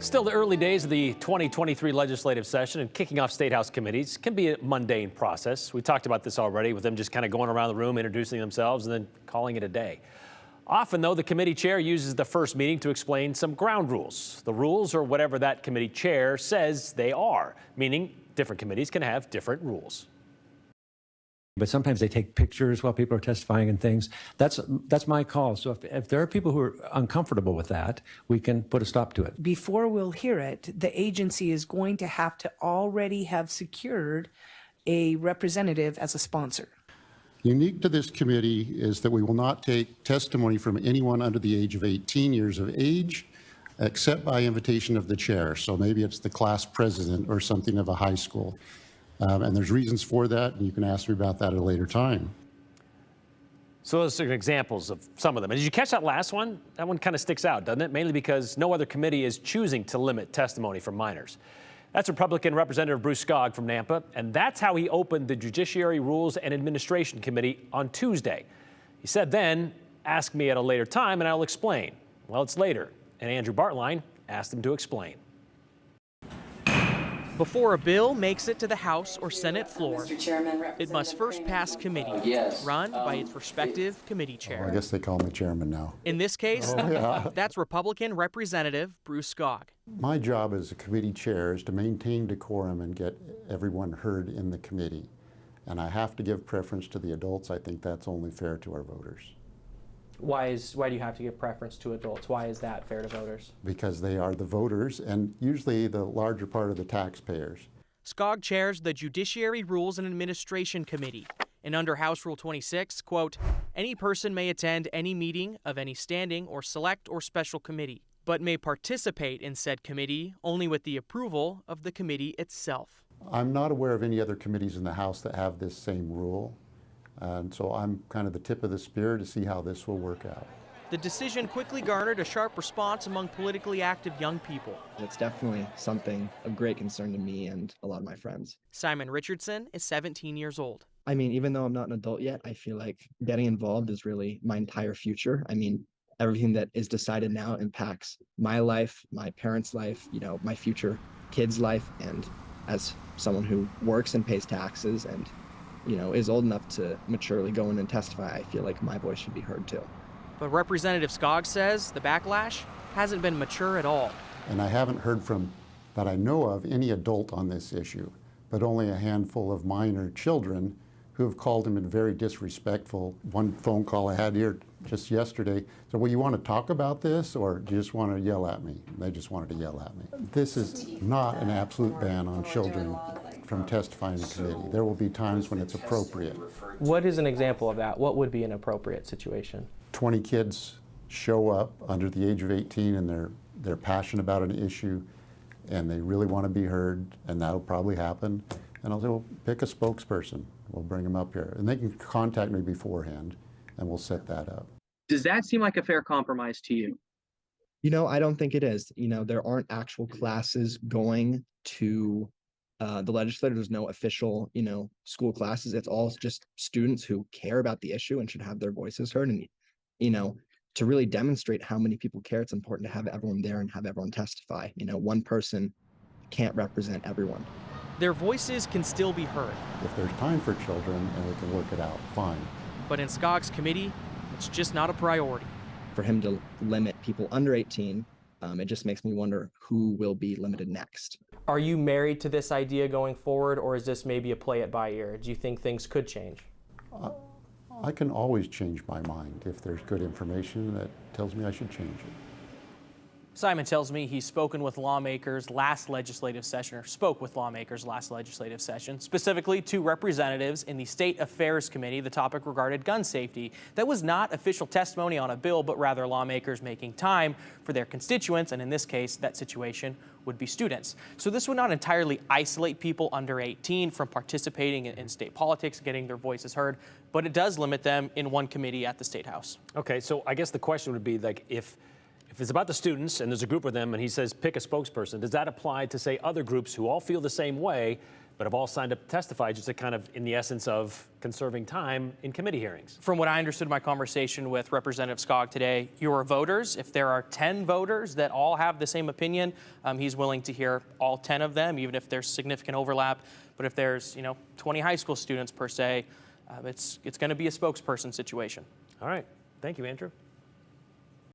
Still the early days of the 2023 legislative session, and kicking off State House committees can be a mundane process. We talked about this already, with them just kind of going around the room, introducing themselves, and then calling it a day. Often, though, the committee chair uses the first meeting to explain some ground rules. The rules are whatever that committee chair says they are, meaning different committees can have different rules. But sometimes they take pictures while people are testifying and things. That's my call. So if there are people who are uncomfortable with that, we can put a stop to it. Before we'll hear it, the agency is going to have to already have secured a representative as a sponsor. Unique to this committee is that we will not take testimony from anyone under the age of 18 years of age, except by invitation of the chair. So maybe it's the class president or something of a high school. And there's reasons for that, and you can ask me about that at a later time. So those are examples of some of them. And did you catch that last one? That one kind of sticks out, doesn't it? Mainly because no other committee is choosing to limit testimony from minors. That's Republican Representative Bruce Cogg from Nampa, and that's how he opened the Judiciary Rules and Administration Committee on Tuesday. He said then, ask me at a later time and I'll explain. Well, it's later, and Andrew Bartline asked him to explain. Before a bill makes it to the House or Senate floor, it must first pass committee, run by its respective committee chair. I guess they call me chairman now. In this case, that's Republican Representative Bruce Cogg. My job as a committee chair is to maintain decorum and get everyone heard in the committee. And I have to give preference to the adults. I think that's only fair to our voters. Why do you have to give preference to adults? Why is that fair to voters? Because they are the voters and usually the larger part of the taxpayers. Cogg chairs the Judiciary Rules and Administration Committee. And under House Rule 26, quote, any person may attend any meeting of any standing or select or special committee, but may participate in said committee only with the approval of the committee itself. I'm not aware of any other committees in the House that have this same rule. And so I'm kind of the tip of the spear to see how this will work out. The decision quickly garnered a sharp response among politically active young people. It's definitely something of great concern to me and a lot of my friends. Simon Richardson is 17 years old. I mean, even though I'm not an adult yet, I feel like getting involved is really my entire future. I mean, everything that is decided now impacts my life, my parents' life, my future kids' life. And as someone who works and pays taxes and is old enough to maturely go in and testify, I feel like my voice should be heard too. But Representative Cogg says the backlash hasn't been mature at all. And I haven't heard from, that I know of, any adult on this issue, but only a handful of minor children who have called him in very disrespectful. One phone call I had here just yesterday said, well, you want to talk about this or do you just want to yell at me? And they just wanted to yell at me. This is not an absolute ban on children from testifying in committee. There will be times when it's appropriate. What is an example of that? What would be an appropriate situation? 20 kids show up under the age of 18 and they're passionate about an issue and they really want to be heard, and that'll probably happen. And I'll say, well, pick a spokesperson. We'll bring them up here. And they can contact me beforehand and we'll set that up. Does that seem like a fair compromise to you? I don't think it is. There aren't actual classes going to the legislature. There's no official, school classes. It's all just students who care about the issue and should have their voices heard. And, to really demonstrate how many people care, it's important to have everyone there and have everyone testify. One person can't represent everyone. Their voices can still be heard. If there's time for children and we can work it out, fine. But in Cogg's committee, it's just not a priority. For him to limit people under 18, it just makes me wonder who will be limited next. Are you married to this idea going forward, or is this maybe a play it by ear? Do you think things could change? I can always change my mind if there's good information that tells me I should change it. Simon tells me he's spoken with lawmakers last legislative session, or spoke with lawmakers last legislative session, specifically two representatives in the State Affairs Committee. The topic regarded gun safety. That was not official testimony on a bill, but rather lawmakers making time for their constituents, and in this case, that situation would be students. So this would not entirely isolate people under 18 from participating in state politics, getting their voices heard, but it does limit them in one committee at the State House. Okay, so I guess the question would be, like, if it's about the students and there's a group of them and he says pick a spokesperson, does that apply to, say, other groups who all feel the same way but have all signed up to testify just to kind of in the essence of conserving time in committee hearings. From what I understood in my conversation with Representative Cogg today, your voters, if there are 10 voters that all have the same opinion, he's willing to hear all 10 of them, even if there's significant overlap. But if there's 20 high school students per se, it's going to be a spokesperson situation. All right. Thank you, Andrew.